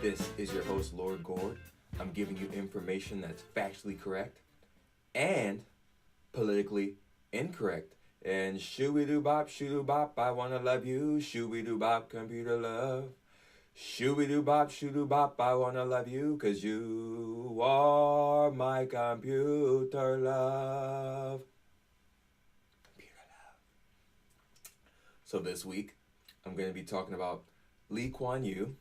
This is your host, Lord Gord. I'm giving you information that's factually correct and politically incorrect. And shoo-be-doo bop, I wanna love you. Shoo-be-doo bop, computer love. Shoo-be-doo bop, I wanna love you. 'Cause you are my computer love. Computer love. So this week, I'm going to be talking about Lee Kuan Yew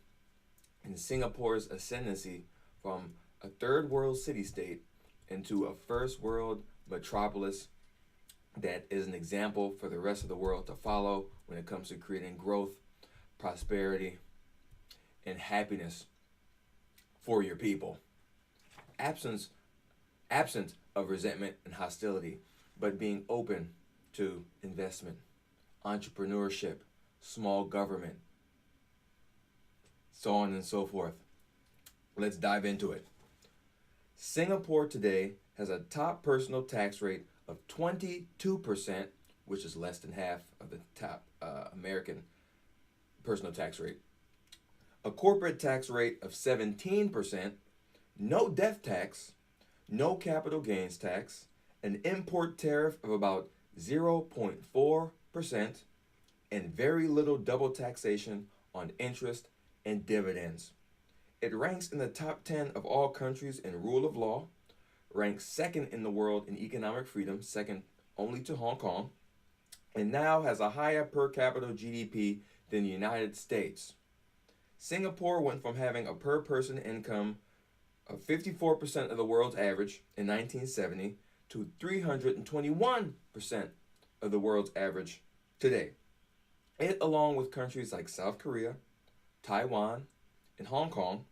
and Singapore's ascendancy from a third world city-state into a first world metropolis that is an example for the rest of the world to follow when it comes to creating growth, prosperity, and happiness for your people. Absent of resentment and hostility, but being open to investment, entrepreneurship, small government, so on and so forth. Let's dive into it. Singapore today has a top personal tax rate of 22%, which is less than half of the top American personal tax rate. A corporate tax rate of 17%, no death tax, no capital gains tax, an import tariff of about 0.4%, and very little double taxation on interest and dividends. It ranks in the top 10 of all countries in rule of law, ranks second in the world in economic freedom, second only to Hong Kong, and now has a higher per capita GDP than the United States. Singapore went from having a per person income of 54% of the world's average in 1970 to 321% of the world's average today. It, along with countries like South Korea, Taiwan, and Hong Kong,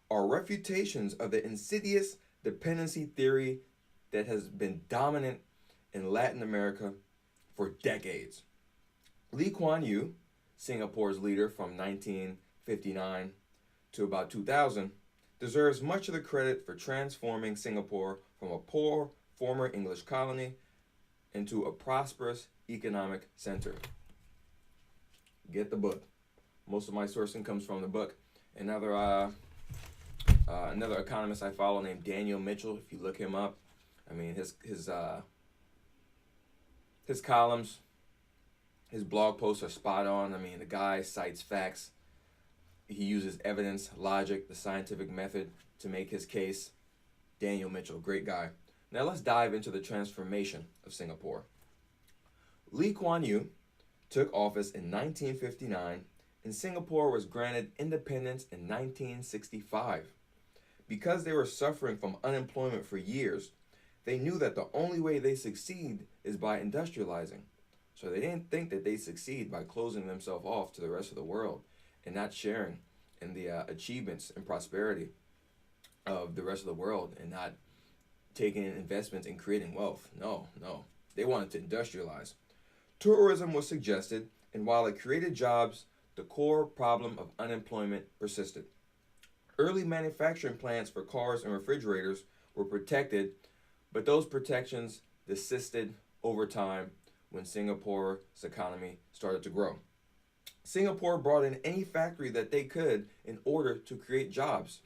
are refutations of the insidious dependency theory that has been dominant in Latin America for decades. Lee Kuan Yew, Singapore's leader from 1959 to about 2000, deserves much of the credit for transforming Singapore from a poor former English colony into a prosperous economic center. Get the book. Most of my sourcing comes from the book. Another economist I follow named Daniel Mitchell. If you look him up, I mean his columns, his blog posts are spot on. I mean the guy cites facts. He uses evidence, logic, the scientific method to make his case. Daniel Mitchell, great guy. Now let's dive into the transformation of Singapore. Lee Kuan Yew took office in 1959, and Singapore was granted independence in 1965. Because they were suffering from unemployment for years, they knew that the only way they succeed is by industrializing. So they didn't think that they succeed by closing themselves off to the rest of the world and not sharing in the achievements and prosperity of the rest of the world and not taking in investments and creating wealth. No. They wanted to industrialize. Tourism was suggested, and while it created jobs, the core problem of unemployment persisted. Early manufacturing plants for cars and refrigerators were protected, but those protections desisted over time when Singapore's economy started to grow. Singapore brought in any factory that they could in order to create jobs.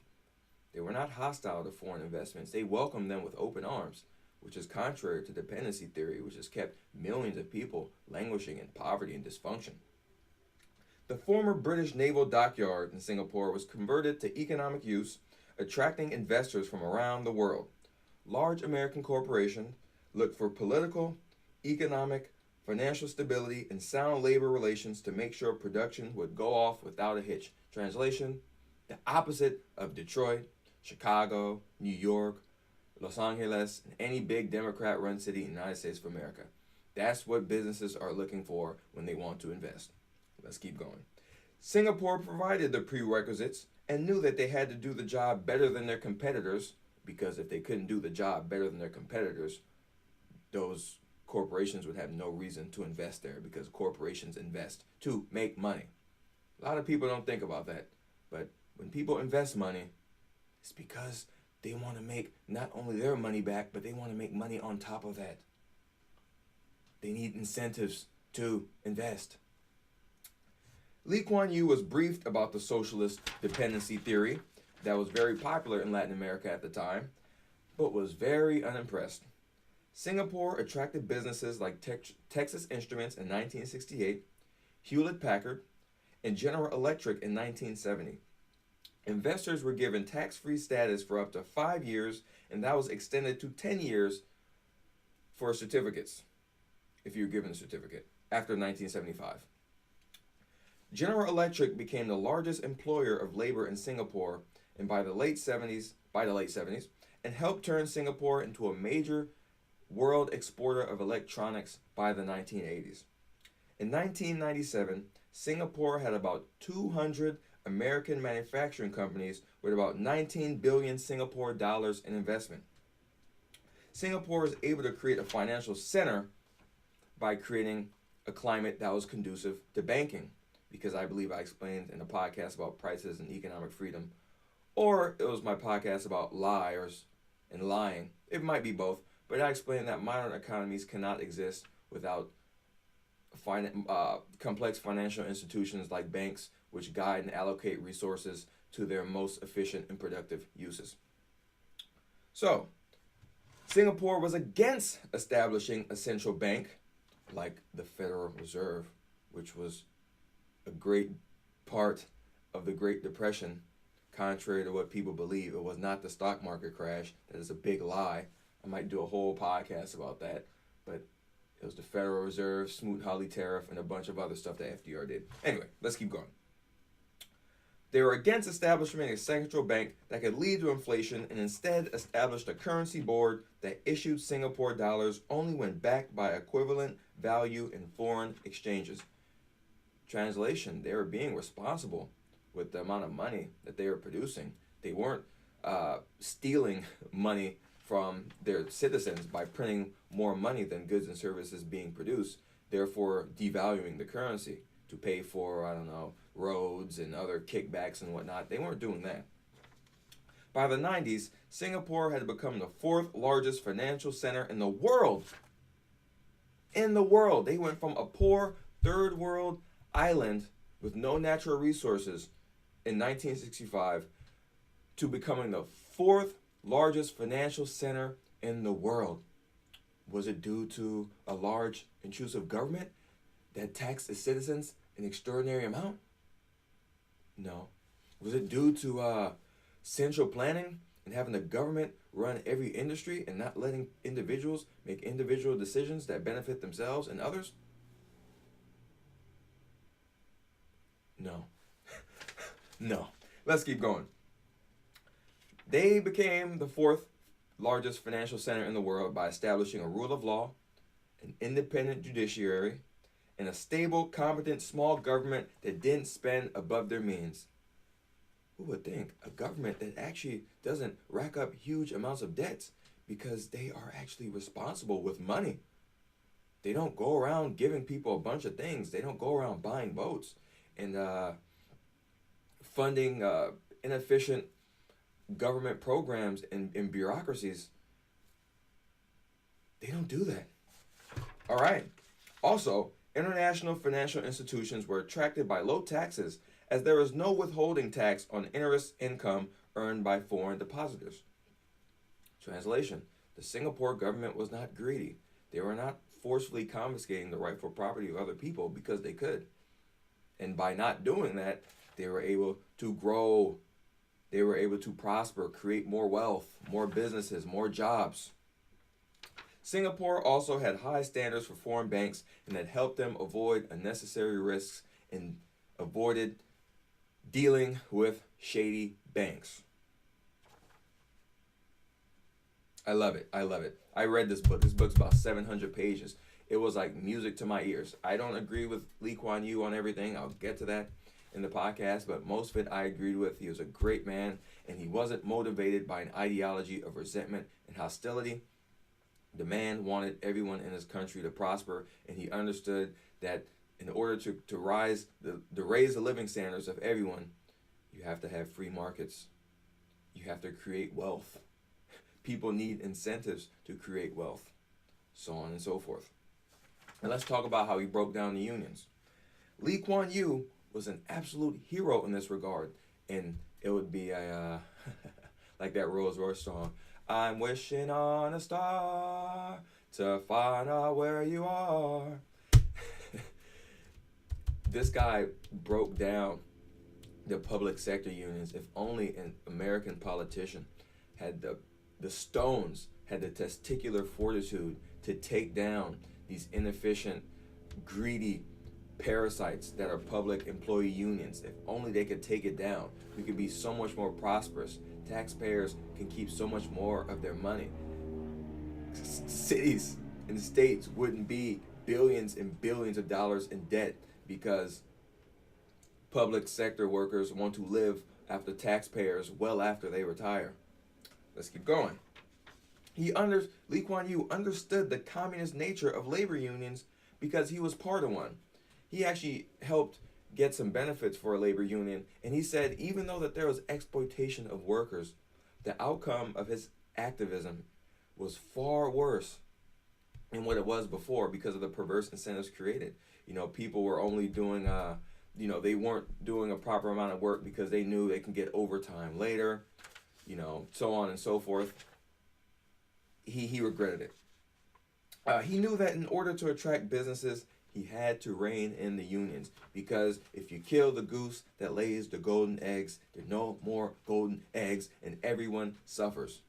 They were not hostile to foreign investments. They welcomed them with open arms, which is contrary to dependency theory, which has kept millions of people languishing in poverty and dysfunction. The former British naval dockyard in Singapore was converted to economic use, attracting investors from around the world. Large American corporations looked for political, economic, financial stability, and sound labor relations to make sure production would go off without a hitch. Translation, the opposite of Detroit, Chicago, New York, Los Angeles, and any big Democrat-run city in the United States of America. That's what businesses are looking for when they want to invest. Let's keep going. Singapore provided the prerequisites and knew that they had to do the job better than their competitors, because if they couldn't do the job better than their competitors, those corporations would have no reason to invest there, because corporations invest to make money. A lot of people don't think about that, but when people invest money, it's because they want to make not only their money back, but they want to make money on top of that. They need incentives to invest. Lee Kuan Yew was briefed about the socialist dependency theory that was very popular in Latin America at the time, but was very unimpressed. Singapore attracted businesses like Texas Instruments in 1968, Hewlett Packard, and General Electric in 1970. Investors were given tax-free status for up to 5 years, and that was extended to 10 years for certificates, if you were given a certificate, after 1975. General Electric became the largest employer of labor in Singapore, and by the late 70s, and helped turn Singapore into a major world exporter of electronics by the 1980s. In 1997, Singapore had about 200 American manufacturing companies with about 19 billion Singapore dollars in investment. Singapore was able to create a financial center by creating a climate that was conducive to banking, because I believe I explained in a podcast about prices and economic freedom, or it was my podcast about liars and lying. It might be both, but I explained that modern economies cannot exist without complex financial institutions like banks, which guide and allocate resources to their most efficient and productive uses. So, Singapore was against establishing a central bank like the Federal Reserve, which was a great part of the Great Depression. Contrary to what people believe, it was not the stock market crash. That is a big lie. I might do a whole podcast about that, but it was the Federal Reserve, Smoot-Hawley tariff, and a bunch of other stuff that FDR did. Anyway, let's keep going. They were against establishing a central bank that could lead to inflation, and instead established a currency board that issued Singapore dollars only when backed by equivalent value in foreign exchanges. Translation, they were being responsible with the amount of money that they were producing. They weren't stealing money from their citizens by printing more money than goods and services being produced, therefore devaluing the currency to pay for, roads and other kickbacks and whatnot. They weren't doing that. By the 90s, Singapore had become the fourth largest financial center in the world. In the world. They went from a poor third world island with no natural resources in 1965 to becoming the fourth largest financial center in the world. Was it due to a large, intrusive government that taxed its citizens an extraordinary amount? No. Was it due to central planning and having the government run every industry and not letting individuals make individual decisions that benefit themselves and others? No. No. Let's keep going. They became the fourth largest financial center in the world by establishing a rule of law, an independent judiciary, and a stable, competent, small government that didn't spend above their means. Who would think? A government that actually doesn't rack up huge amounts of debts because they are actually responsible with money. They don't go around giving people a bunch of things. They don't go around buying boats and funding inefficient government programs and bureaucracies. They don't do that. All right. Also, international financial institutions were attracted by low taxes, as there was no withholding tax on interest income earned by foreign depositors. Translation, the Singapore government was not greedy. They were not forcefully confiscating the rightful property of other people because they could. And by not doing that, they were able to grow. They were able to prosper, create more wealth, more businesses, more jobs. Singapore also had high standards for foreign banks, and that helped them avoid unnecessary risks and avoided dealing with shady banks. I love it. I read this book. This book's about 700 pages. It was like music to my ears. I don't agree with Lee Kuan Yew on everything. I'll get to that in the podcast, but most of it I agreed with. He was a great man, and he wasn't motivated by an ideology of resentment and hostility. The man wanted everyone in his country to prosper, and he understood that in order to raise the living standards of everyone, you have to have free markets. You have to create wealth. People need incentives to create wealth, so on and so forth. And let's talk about how he broke down the unions. Lee Kuan Yew was an absolute hero in this regard, and it would be a like that Rolls Royce song. I'm wishing on a star to find out where you are. This guy broke down the public sector unions. If only an American politician had the stones, had the testicular fortitude to take down these inefficient, greedy parasites that are public employee unions. If only they could take it down, we could be so much more prosperous. Taxpayers can keep so much more of their money. Cities and states wouldn't be billions and billions of dollars in debt because public sector workers want to live after taxpayers well after they retire. Let's keep going. Lee Kuan Yew understood the communist nature of labor unions because he was part of one. He actually helped get some benefits for a labor union, and he said even though that there was exploitation of workers, the outcome of his activism was far worse than what it was before because of the perverse incentives created. People were only doing they weren't doing a proper amount of work because they knew they can get overtime later, so on and so forth. He regretted it. He knew that in order to attract businesses, he had to rein in the unions, because if you kill the goose that lays the golden eggs, there are no more golden eggs and everyone suffers.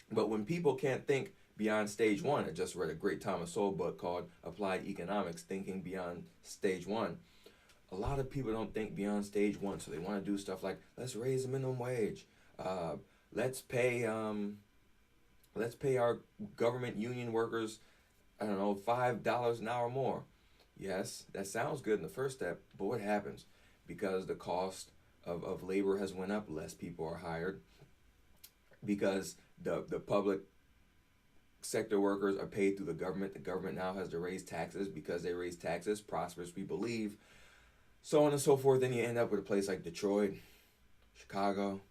But when people can't think beyond stage one, I just read a great Thomas Sowell book called Applied Economics, Thinking Beyond Stage One. A lot of people don't think beyond stage one, so they want to do stuff like, let's raise the minimum wage, let's pay our government union workers, $5 an hour more. Yes, that sounds good in the first step, but what happens? Because the cost of labor has went up, less people are hired. Because the public sector workers are paid through the government now has to raise taxes. Because they raise taxes, prosperous people leave, so on and so forth. Then you end up with a place like Detroit, Chicago,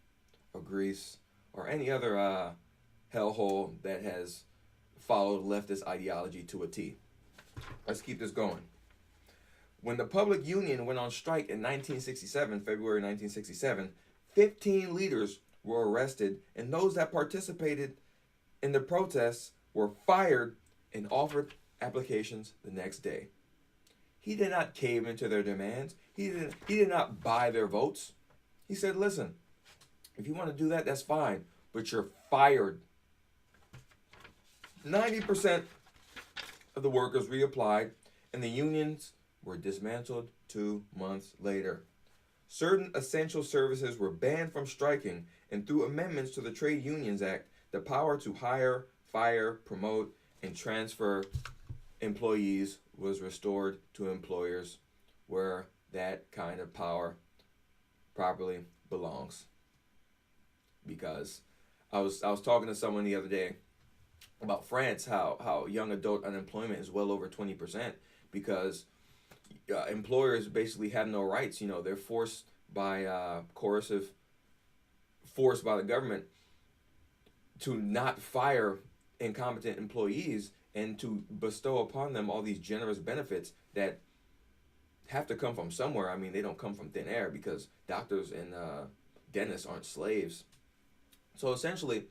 or Greece, or any other hellhole that has followed leftist ideology to a T. Let's keep this going. When the public union went on strike in February 1967, 15 leaders were arrested, and those that participated in the protests were fired and offered applications the next day. He did not cave into their demands. He did not buy their votes. He said, listen, if you want to do that, that's fine, but you're fired. 90% of the workers reapplied, and the unions were dismantled 2 months later. Certain essential services were banned from striking, and through amendments to the Trade Unions Act, the power to hire, fire, promote, and transfer employees was restored to employers where that kind of power properly belongs. Because I was talking to someone the other day about France, how young adult unemployment is well over 20%, because employers basically have no rights. They're forced by forced by the government to not fire incompetent employees and to bestow upon them all these generous benefits that have to come from somewhere. They don't come from thin air, because doctors and dentists aren't slaves. So essentially,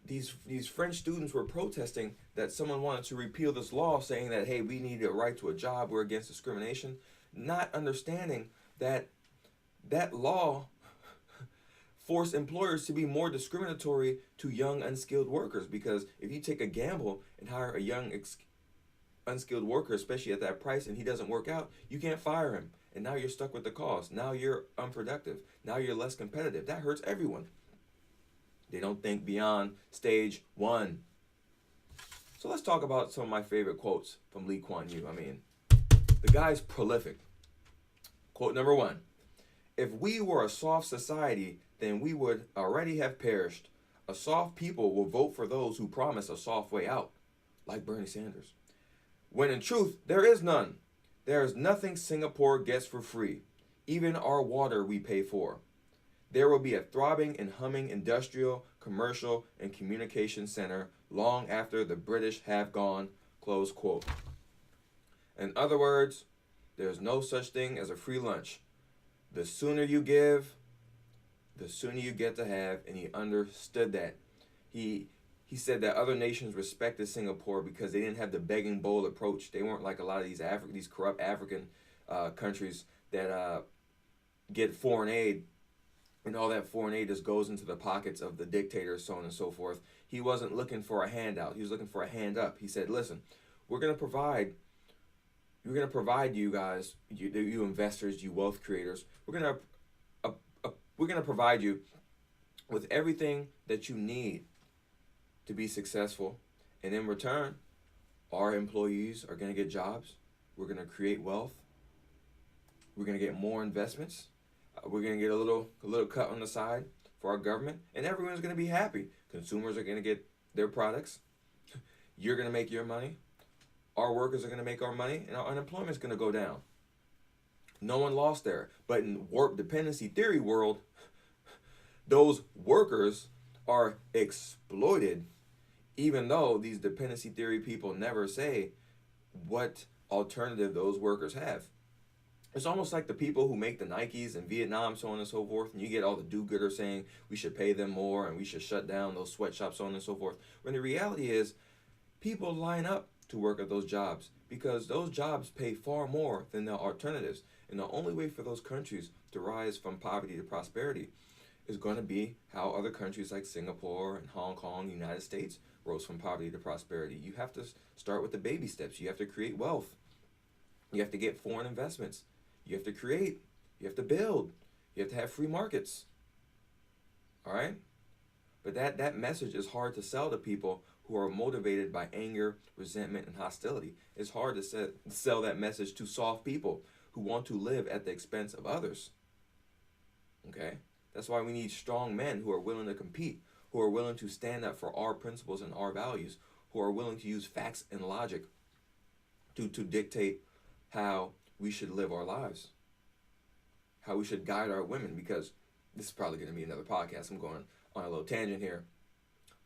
these French students were protesting that someone wanted to repeal this law, saying that, hey, we need a right to a job, we're against discrimination, not understanding that that law forced employers to be more discriminatory to young unskilled workers. Because if you take a gamble and hire a young unskilled worker, especially at that price, and he doesn't work out, you can't fire him, and now you're stuck with the cost. Now you're unproductive. Now you're less competitive. That hurts everyone. They don't think beyond stage one. So let's talk about some of my favorite quotes from Lee Kuan Yew. The guy's prolific. Quote number 1. If we were a soft society, then we would already have perished. A soft people will vote for those who promise a soft way out, like Bernie Sanders. When in truth, there is none. There is nothing Singapore gets for free. Even our water we pay for. There will be a throbbing and humming industrial, commercial, and communication center long after the British have gone, close quote. In other words, there's no such thing as a free lunch. The sooner you give, the sooner you get to have, and he understood that. He said that other nations respected Singapore because they didn't have the begging bowl approach. They weren't like a lot of these corrupt African countries that get foreign aid, and all that foreign aid just goes into the pockets of the dictators, so on and so forth. He wasn't looking for a handout. He was looking for a hand up. He said, "Listen, we're gonna provide. We're gonna provide you guys, you investors, you wealth creators. We're gonna provide you with everything that you need to be successful, and in return, our employees are gonna get jobs. We're gonna create wealth. We're gonna get more investments. We're gonna get a little cut on the side for our government, and everyone's gonna be happy. Consumers are gonna get their products. You're gonna make your money. Our workers are gonna make our money, and our unemployment's gonna go down. No one lost there. But in warped dependency theory world, those workers are exploited, even though these dependency theory people never say what alternative those workers have. It's almost like the people who make the Nikes in Vietnam, so on and so forth, and you get all the do-gooders saying we should pay them more and we should shut down those sweatshops, so on and so forth. When the reality is, people line up to work at those jobs because those jobs pay far more than the alternatives. And the only way for those countries to rise from poverty to prosperity is going to be how other countries like Singapore and Hong Kong, United States, rose from poverty to prosperity. You have to start with the baby steps. You have to create wealth. You have to get foreign investments. You have to create. You have to build. You have to have free markets. All right? But that message is hard to sell to people who are motivated by anger, resentment, and hostility. It's hard to sell that message to soft people who want to live at the expense of others. Okay? That's why we need strong men who are willing to compete, who are willing to stand up for our principles and our values, who are willing to use facts and logic to dictate how we should live our lives, how we should guide our women, because this is probably going to be another podcast. I'm going on a little tangent here.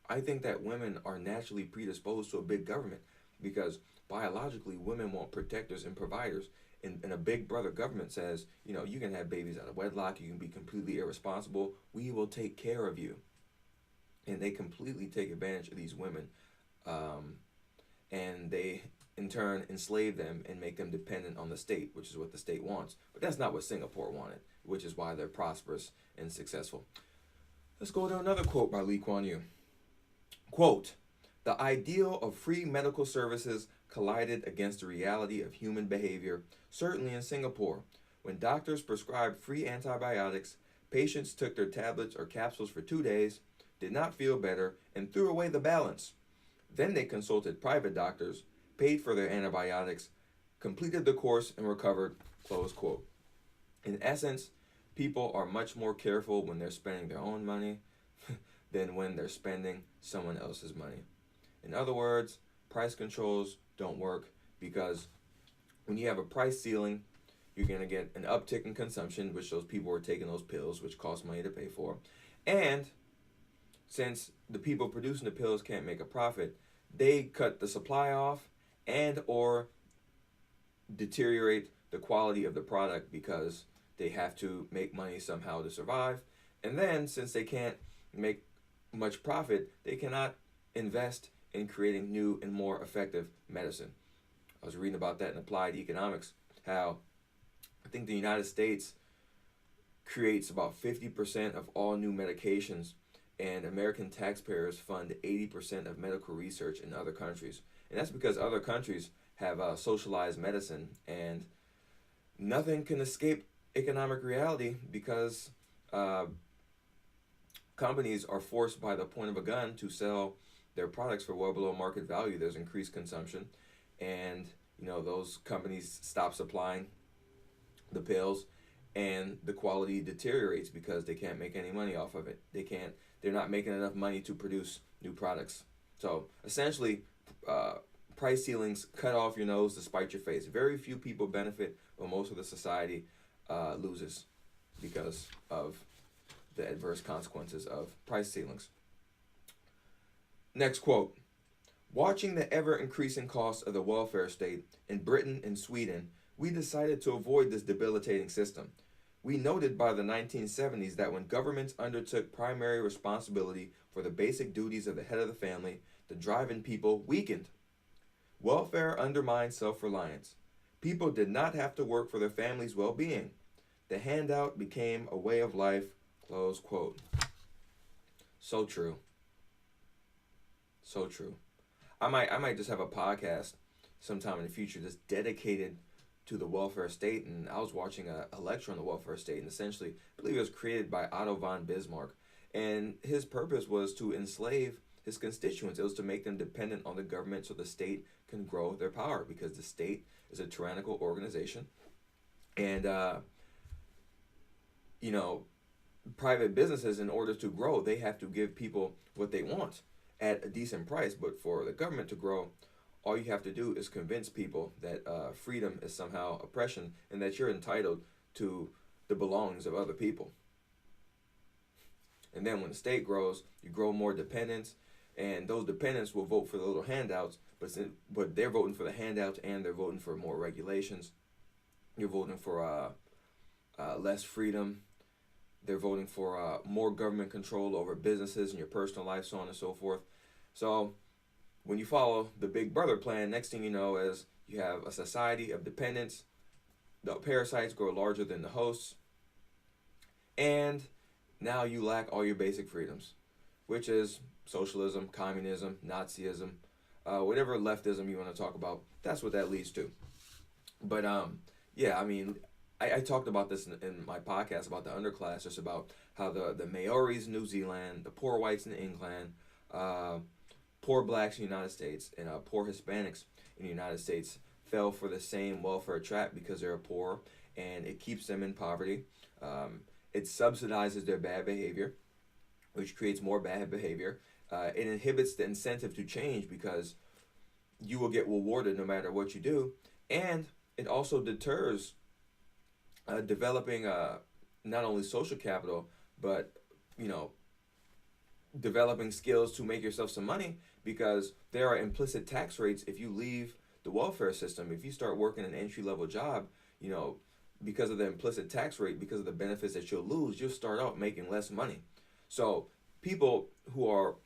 I think that women are naturally predisposed to a big government because biologically women want protectors and providers. And a big brother government says, you know, you can have babies out of wedlock, you can be completely irresponsible, we will take care of you. And they completely take advantage of these women. And they, in turn, enslave them and make them dependent on the state, which is what the state wants. But that's not what Singapore wanted, which is why they're prosperous and successful. Let's go to another quote by Lee Kuan Yew. Quote, "The ideal of free medical services collided against the reality of human behavior, certainly in Singapore. When doctors prescribed free antibiotics, patients took their tablets or capsules for 2 days, did not feel better, and threw away the balance. Then they consulted private doctors, paid for their antibiotics, completed the course, and recovered." Close quote. In essence, people are much more careful when they're spending their own money than when they're spending someone else's money. In other words, price controls don't work because when you have a price ceiling, you're going to get an uptick in consumption, which those people are taking those pills, which cost money to pay for. And since the people producing the pills can't make a profit, they cut the supply off and or deteriorate the quality of the product because they have to make money somehow to survive. And then since they can't make much profit, they cannot invest in creating new and more effective medicine. I was reading about that in Applied Economics, how I think the United States creates about 50% of all new medications, and American taxpayers fund 80% of medical research in other countries. And that's because other countries have socialized medicine, and nothing can escape economic reality because companies are forced by the point of a gun to sell their products for well below market value. There's increased consumption, and those companies stop supplying the pills, and the quality deteriorates because they can't make any money off of it. They're not making enough money to produce new products. So essentially, price ceilings cut off your nose to spite your face. Very few people benefit, but most of the society loses because of the adverse consequences of price ceilings. Next quote. "Watching the ever-increasing cost of the welfare state in Britain and Sweden, we decided to avoid this debilitating system. We noted by the 1970s that when governments undertook primary responsibility for the basic duties of the head of the family, the drive in people weakened. Welfare undermined self-reliance. People did not have to work for their family's well-being. The handout became a way of life, close quote. So true. So true. I might just have a podcast sometime in the future just dedicated to the welfare state. And I was watching a lecture on the welfare state, and essentially, I believe it was created by Otto von Bismarck. And his purpose was to enslave his constituents. It was to make them dependent on the government so the state can grow their power, because the state is a tyrannical organization. And, private businesses, in order to grow, they have to give people what they want at a decent price. But for the government to grow, all you have to do is convince people that freedom is somehow oppression, and that you're entitled to the belongings of other people. And then when the state grows, you grow more dependents, and those dependents will vote for the little handouts, but they're voting for the handouts, and they're voting for more regulations. You're voting for less freedom. They're voting for more government control over businesses and your personal life, so on and so forth. So when you follow the Big Brother plan, next thing you know is you have a society of dependents. The parasites grow larger than the hosts. And now you lack all your basic freedoms, which is socialism, communism, Nazism, whatever leftism you want to talk about. That's what that leads to. But I talked about this in my podcast about the underclass, just about how the Maoris in New Zealand, the poor whites in England, poor blacks in the United States, and poor Hispanics in the United States fell for the same welfare trap because they're poor, and it keeps them in poverty. It subsidizes their bad behavior, which creates more bad behavior. It inhibits the incentive to change because you will get rewarded no matter what you do. And it also deters developing not only social capital, but, developing skills to make yourself some money, because there are implicit tax rates if you leave the welfare system. If you start working an entry-level job, because of the implicit tax rate, because of the benefits that you'll lose, you'll start out making less money. So people who are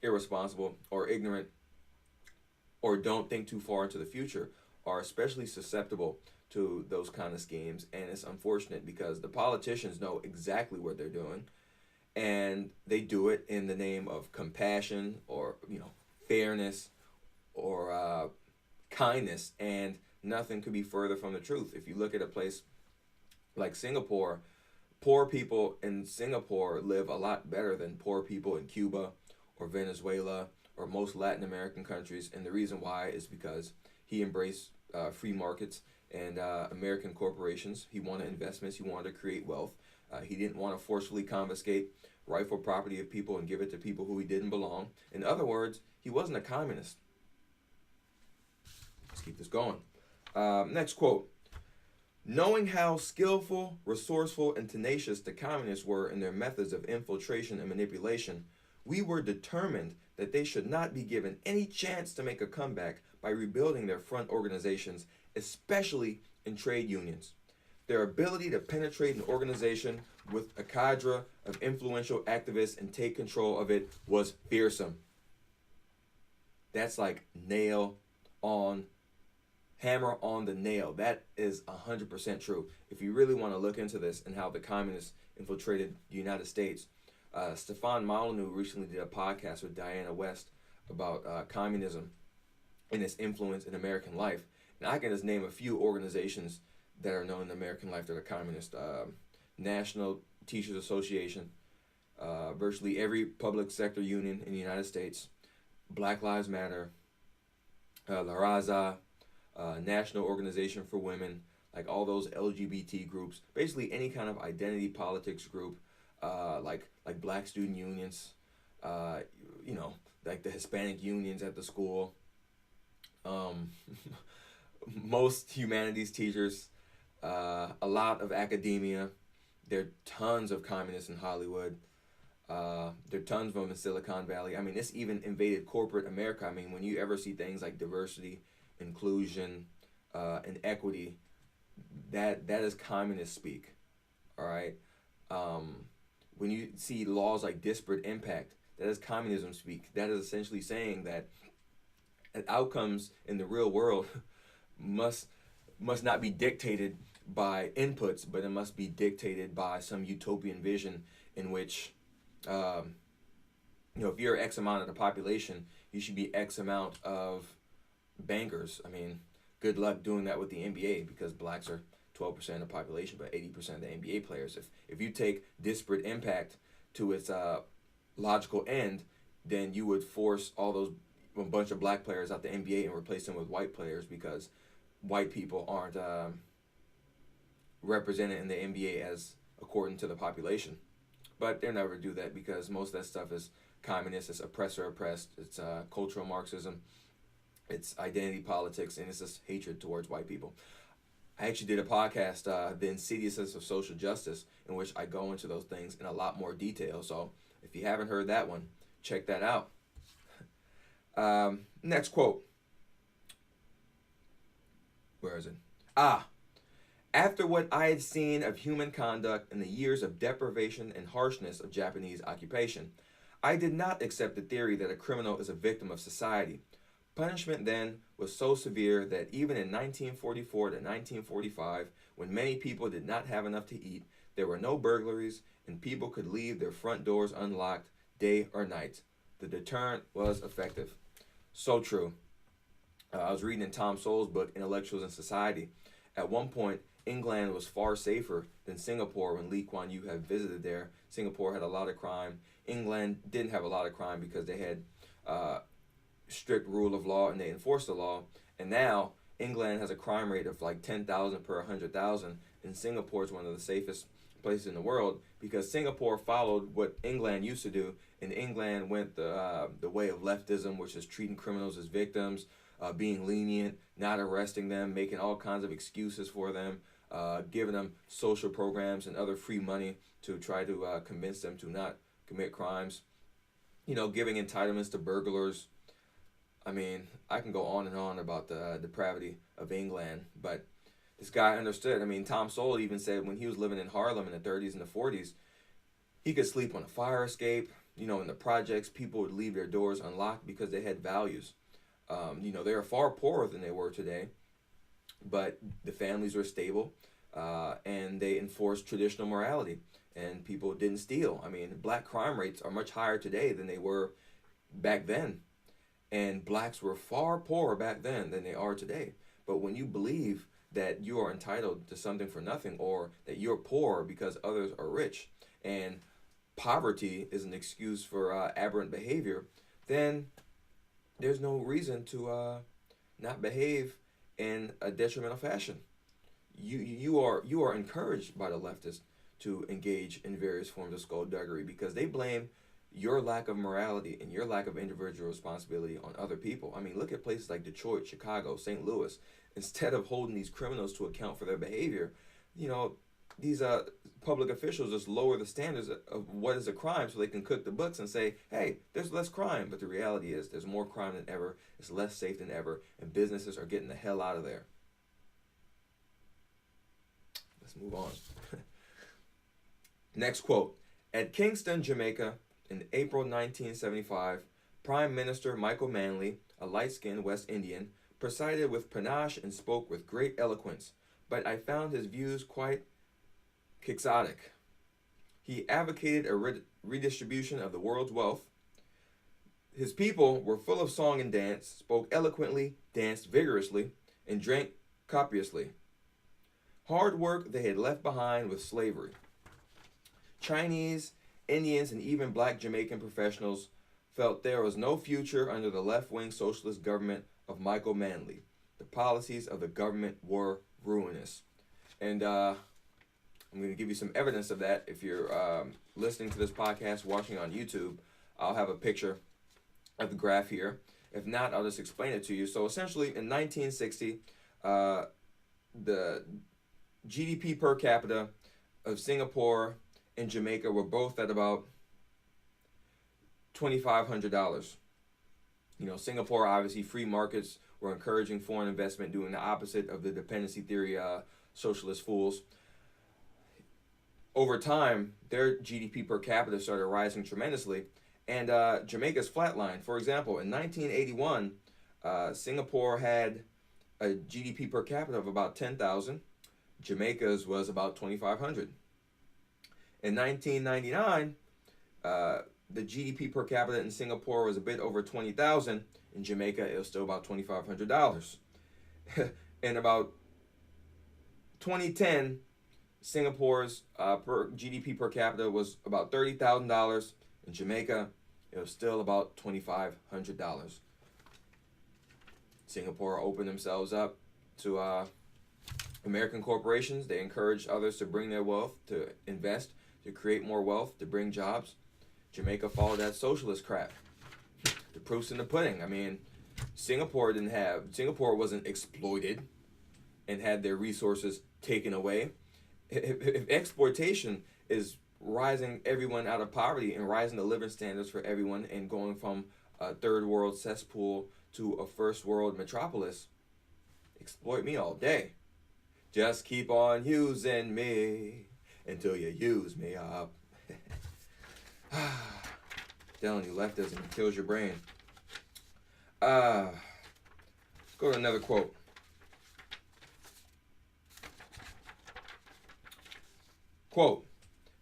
irresponsible or ignorant or don't think too far into the future are especially susceptible to those kind of schemes. And it's unfortunate because the politicians know exactly what they're doing, and they do it in the name of compassion or fairness or kindness, and nothing could be further from the truth. If you look at a place like Singapore, poor people in Singapore live a lot better than poor people in Cuba or Venezuela or most Latin American countries. And the reason why is because he embraced free markets and American corporations. He wanted investments. He wanted to create wealth. He didn't want to forcefully confiscate rightful property of people and give it to people who he didn't belong. In other words, he wasn't a communist. Let's keep this going. Next quote. Knowing how skillful, resourceful, and tenacious the communists were in their methods of infiltration and manipulation, we were determined that they should not be given any chance to make a comeback by rebuilding their front organizations, especially in trade unions. Their ability to penetrate an organization with a cadre of influential activists and take control of it was fearsome. That's like hammer on the nail. That is 100% true. If you really want to look into this and how the communists infiltrated the United States, Stefan Molyneux recently did a podcast with Diana West about communism and its influence in American life. And I can just name a few organizations that are known in American life that are communist. National Teachers Association, virtually every public sector union in the United States, Black Lives Matter, La Raza, National Organization for Women, like all those LGBT groups, basically any kind of identity politics group, like black student unions, like the Hispanic unions at the school, most humanities teachers, a lot of academia. There are tons of communists in Hollywood. There are tons of them in Silicon Valley. I mean, it's even invaded corporate America. I mean, when you ever see things like diversity, inclusion, and equity, that is communist speak, All right. When you see laws like disparate impact, that is communism speak. That is essentially saying that outcomes in the real world must must not be dictated by inputs, but it must be dictated by some utopian vision in which, um, if you're X amount of the population, you should be X amount of bankers. I mean, good luck doing that with the NBA because blacks are 12% of the population, but 80% of the NBA players. If you take disparate impact to its logical end, then you would force all those a bunch of black players out the NBA and replace them with white players because white people aren't represented in the NBA as according to the population. But they'll never do that because most of that stuff is communist, it's oppressor oppressed, it's cultural Marxism, it's identity politics, and it's just hatred towards white people. I actually did a podcast, The Insidiousness of Social Justice, in which I go into those things in a lot more detail. So if you haven't heard that one, check that out. Next quote. Where is it? After what I had seen of human conduct in the years of deprivation and harshness of Japanese occupation, I did not accept the theory that a criminal is a victim of society. Punishment then was so severe that even in 1944 to 1945, when many people did not have enough to eat, there were no burglaries, and people could leave their front doors unlocked day or night. The deterrent was effective. So true. I was reading in Tom Sowell's book, Intellectuals and Society. At one point, England was far safer than Singapore when Lee Kuan Yew had visited there. Singapore had a lot of crime. England didn't have a lot of crime because they had strict rule of law and they enforced the law. And now England has a crime rate of like 10,000 per 100,000, and Singapore is one of the safest places in the world because Singapore followed what England used to do, and England went the way of leftism, which is treating criminals as victims, being lenient, not arresting them, making all kinds of excuses for them, giving them social programs and other free money to try to convince them to not commit crimes, giving entitlements to burglars. I mean, I can go on and on about the depravity of England, but this guy understood. I mean, Tom Sowell even said when he was living in Harlem in the 30s and the 40s, he could sleep on a fire escape. In the projects, people would leave their doors unlocked because they had values. They were far poorer than they were today, but the families were stable, and they enforced traditional morality, and people didn't steal. I mean, black crime rates are much higher today than they were back then, and blacks were far poorer back then than they are today. But when you believe that you are entitled to something for nothing, or that you're poor because others are rich, and poverty is an excuse for aberrant behavior, then there's no reason to not behave in a detrimental fashion. You are encouraged by the leftists to engage in various forms of skullduggery because they blame your lack of morality and your lack of individual responsibility on other people. I mean, look at places like Detroit, Chicago, St. Louis. Instead of holding these criminals to account for their behavior, these public officials just lower the standards of what is a crime so they can cook the books and say, hey, there's less crime. But the reality is there's more crime than ever, it's less safe than ever, and businesses are getting the hell out of there. Let's move on. Next quote. At Kingston, Jamaica, in April 1975, Prime Minister Michael Manley, a light-skinned West Indian, presided with panache and spoke with great eloquence, but I found his views quite quixotic. He advocated a redistribution of the world's wealth. His people were full of song and dance, spoke eloquently, danced vigorously, and drank copiously. Hard work they had left behind with slavery. Chinese, Indians, and even black Jamaican professionals felt there was no future under the left-wing socialist government of Michael Manley. The policies of the government were ruinous. And I'm going to give you some evidence of that. If you're listening to this podcast, watching on YouTube, I'll have a picture of the graph here. If not, I'll just explain it to you. So essentially, in 1960, the GDP per capita of Singapore and Jamaica were both at about $2,500. Singapore, obviously, free markets were encouraging foreign investment, doing the opposite of the dependency theory socialist fools. over time, their GDP per capita started rising tremendously, and Jamaica's flatline. For example, in 1981, Singapore had a GDP per capita of about 10,000. Jamaica's was about 2,500. In 1999, the GDP per capita in Singapore was a bit over 20,000. In Jamaica, it was still about $2,500. In about 2010, Singapore's GDP per capita was about $30,000. In Jamaica, it was still about $2,500. Singapore opened themselves up to American corporations. They encouraged others to bring their wealth, to invest, to create more wealth, to bring jobs. Jamaica followed that socialist crap. The proof's in the pudding. I mean, Singapore wasn't exploited and had their resources taken away. If exploitation is rising everyone out of poverty and rising the living standards for everyone and going from a third world cesspool to a first world metropolis, exploit me all day. Just keep on using me until you use me up. Telling you, leftism kills your brain. Let's go to another quote. Quote,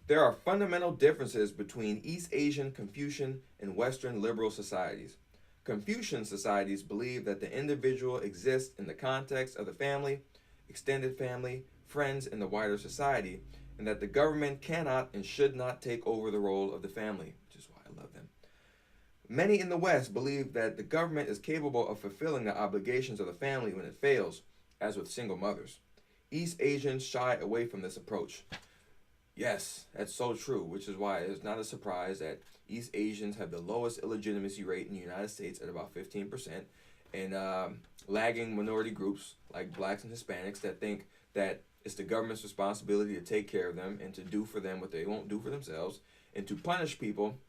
there are fundamental differences between East Asian Confucian and Western liberal societies. Confucian societies believe that the individual exists in the context of the family, extended family, friends, and the wider society, and that the government cannot and should not take over the role of the family, which is why I love them. Many in the West believe that the government is capable of fulfilling the obligations of the family when it fails, as with single mothers. East Asians shy away from this approach. Yes, that's so true, which is why it's not a surprise that East Asians have the lowest illegitimacy rate in the United States at about 15%, and lagging minority groups like blacks and Hispanics that think that it's the government's responsibility to take care of them and to do for them what they won't do for themselves, and to punish people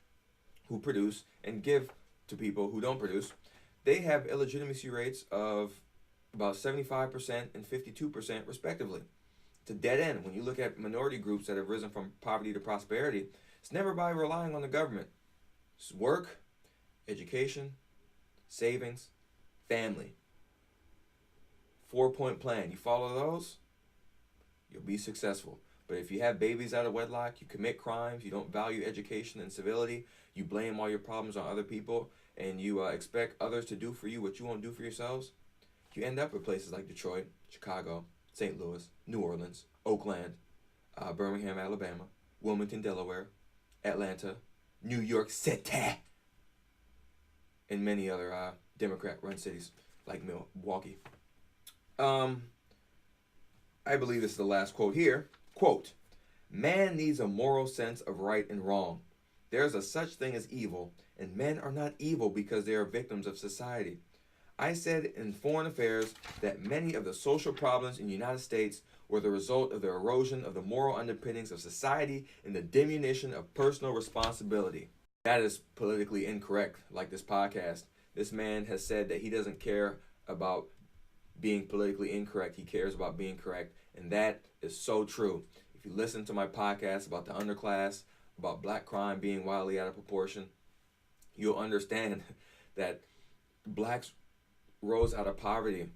who produce and give to people who don't produce. They have illegitimacy rates of about 75% and 52% respectively. It's a dead end. When you look at minority groups that have risen from poverty to prosperity, it's never by relying on the government. It's work, education, savings, family. 4-point plan. You follow those, you'll be successful. But if you have babies out of wedlock, you commit crimes, you don't value education and civility, you blame all your problems on other people, and you expect others to do for you what you won't do for yourselves, you end up with places like Detroit, Chicago, St. Louis, New Orleans, Oakland, Birmingham, Alabama, Wilmington, Delaware, Atlanta, New York City, and many other Democrat-run cities like Milwaukee. I believe this is the last quote here. Quote, man needs a moral sense of right and wrong. There is a such thing as evil, and men are not evil because they are victims of society. I said in Foreign Affairs that many of the social problems in the United States were the result of the erosion of the moral underpinnings of society and the diminution of personal responsibility. That is politically incorrect, like this podcast. This man has said that he doesn't care about being politically incorrect. He cares about being correct, and that is so true. If you listen to my podcast about the underclass, about black crime being wildly out of proportion, you'll understand that blacks rose out of poverty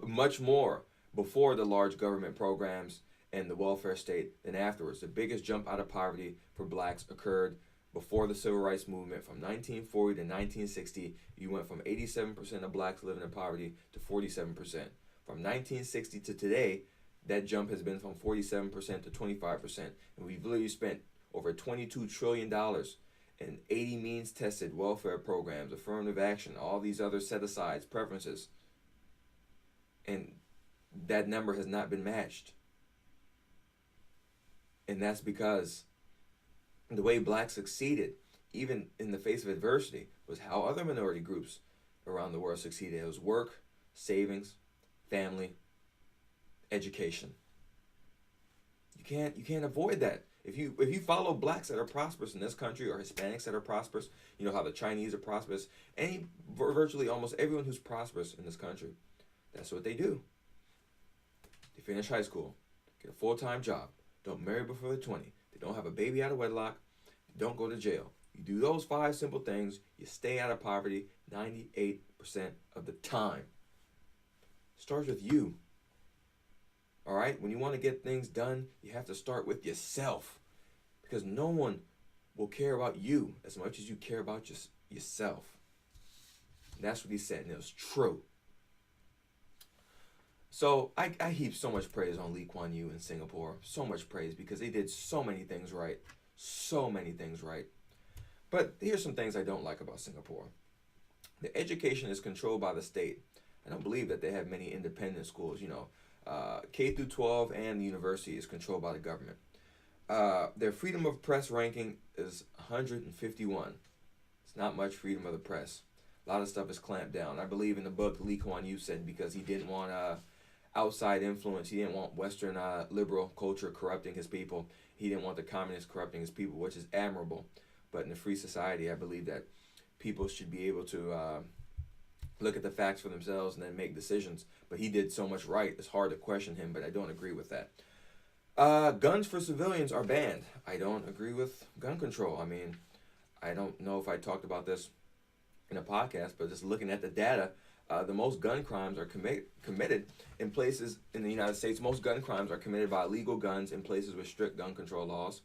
much more before the large government programs and the welfare state than afterwards. The biggest jump out of poverty for blacks occurred before the civil rights movement. From 1940 to 1960, you went from 87% of blacks living in poverty to 47%. From 1960 to today, that jump has been from 47% to 25%. And we've literally spent over $22 trillion in 80 means-tested welfare programs, affirmative action, all these other set-asides, preferences. And that number has not been matched. And that's because the way blacks succeeded, even in the face of adversity, was how other minority groups around the world succeeded. It was work, savings, family, education. You can't avoid that. If you follow blacks that are prosperous in this country or Hispanics that are prosperous, you know how the Chinese are prosperous, virtually almost everyone who's prosperous in this country, that's what they do. They finish high school, get a full-time job, don't marry before they're 20, they don't have a baby out of wedlock, they don't go to jail. You do those 5 simple things, you stay out of poverty 98% of the time. Starts with you. All right? When you want to get things done, you have to start with yourself. Because no one will care about you as much as you care about yourself. And that's what he said, and it was true. So I heap so much praise on Lee Kuan Yew in Singapore. So much praise because they did so many things right. So many things right. But here's some things I don't like about Singapore. The education is controlled by the state. I don't believe that they have many independent schools. K through 12 and the university is controlled by the government. Their freedom of press ranking is 151. It's not much freedom of the press. A lot of stuff is clamped down. I believe in the book Lee Kuan Yew said because he didn't want outside influence. He didn't want Western liberal culture corrupting his people. He didn't want the communists corrupting his people, which is admirable. But in a free society, I believe that people should be able to look at the facts for themselves and then make decisions. But he did so much right, it's hard to question him, but I don't agree with that. Guns for civilians are banned. I don't agree with gun control. I mean, I don't know if I talked about this in a podcast, but just looking at the data, the most gun crimes are committed in places in the United States. Most gun crimes are committed by illegal guns in places with strict gun control laws.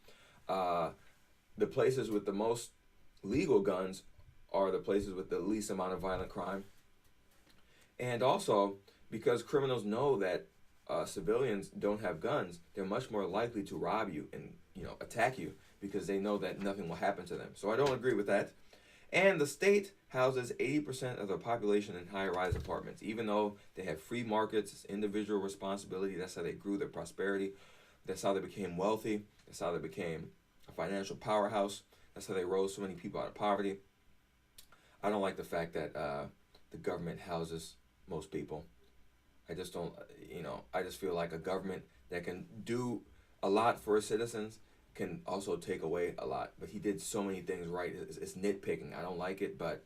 The places with the most legal guns are the places with the least amount of violent crime. And also, because criminals know that civilians don't have guns, they're much more likely to rob you and attack you because they know that nothing will happen to them. So I don't agree with that. And the state houses 80% of the population in high-rise apartments. Even though they have free markets, it's individual responsibility. That's how they grew their prosperity. That's how they became wealthy. That's how they became a financial powerhouse. That's how they rose so many people out of poverty. I don't like the fact that the government houses most people. I just don't, I just feel like a government that can do a lot for its citizens can also take away a lot. But he did so many things right. It's nitpicking. I don't like it, but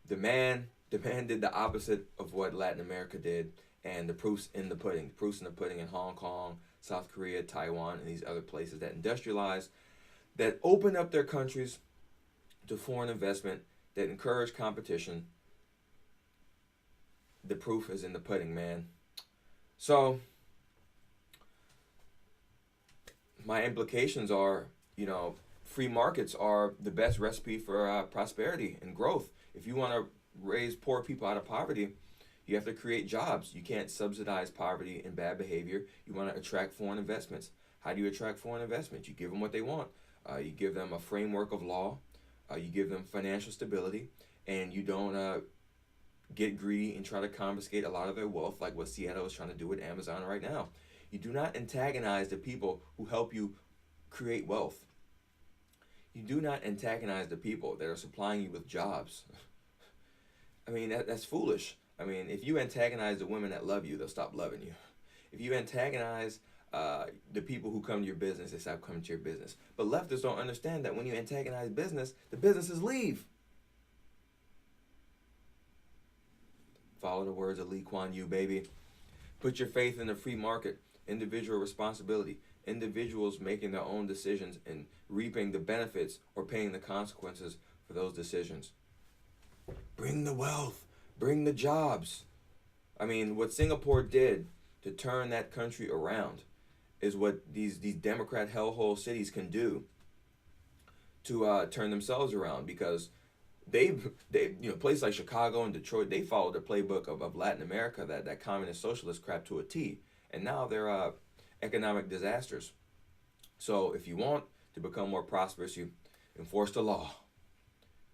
the man did the opposite of what Latin America did, and the proof's in the pudding. The proof's in the pudding in Hong Kong, South Korea, Taiwan, and these other places that industrialized, that opened up their countries to foreign investment, that encourage competition. The proof is in the pudding, man. So my implications are, free markets are the best recipe for prosperity and growth. If you want to raise poor people out of poverty, you have to create jobs. You can't subsidize poverty and bad behavior. You want to attract foreign investments. How do you attract foreign investments? You give them what they want. You give them a framework of law. You give them financial stability. And you don't get greedy and try to confiscate a lot of their wealth like what Seattle is trying to do with Amazon right now. You do not antagonize the people who help you create wealth. You do not antagonize the people that are supplying you with jobs. I mean, that's foolish. I mean, if you antagonize the women that love you, they'll stop loving you. If you antagonize the people who come to your business, they stop coming to your business. But leftists don't understand that when you antagonize business, the businesses leave. Follow the words of Lee Kuan Yew, baby. Put your faith in the free market. Individual responsibility. Individuals making their own decisions and reaping the benefits or paying the consequences for those decisions. Bring the wealth. Bring the jobs. I mean, what Singapore did to turn that country around is what these Democrat hellhole cities can do to turn themselves around, because they places like Chicago and Detroit, they followed the playbook of Latin America, that communist socialist crap to a T, and now they're economic disasters. So if you want to become more prosperous, you enforce the law,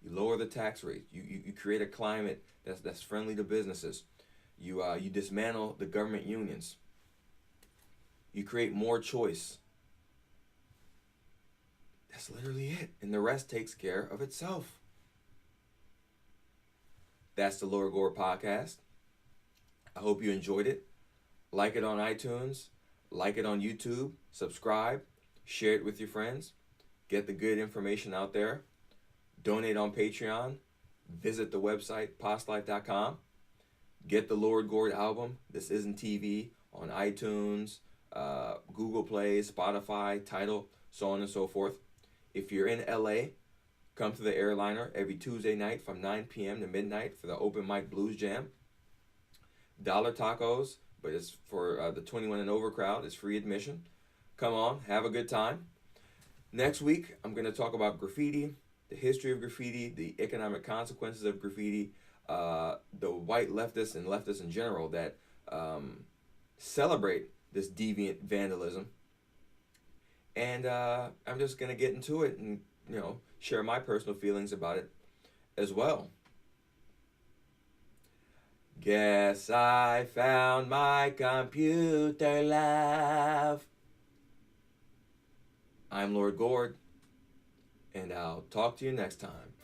you lower the tax rate, you create a climate that's friendly to businesses, you dismantle the government unions, you create more choice. That's literally it, and the rest takes care of itself. That's the Lord Gord Podcast. I hope you enjoyed it. Like it on iTunes. Like it on YouTube. Subscribe. Share it with your friends. Get the good information out there. Donate on Patreon. Visit the website, postlife.com. Get the Lord Gord album, This Isn't TV, on iTunes, Google Play, Spotify, Tidal, so on and so forth. If you're in LA, come to the Airliner every Tuesday night from 9 p.m. to midnight for the Open Mic Blues Jam. Dollar tacos, but it's for the 21 and over crowd. It's free admission. Come on, have a good time. Next week, I'm going to talk about graffiti, the history of graffiti, the economic consequences of graffiti, the white leftists and leftists in general that celebrate this deviant vandalism. And I'm just going to get into it and, share my personal feelings about it as well. Guess I found my computer love. I'm Lord Gord, and I'll talk to you next time.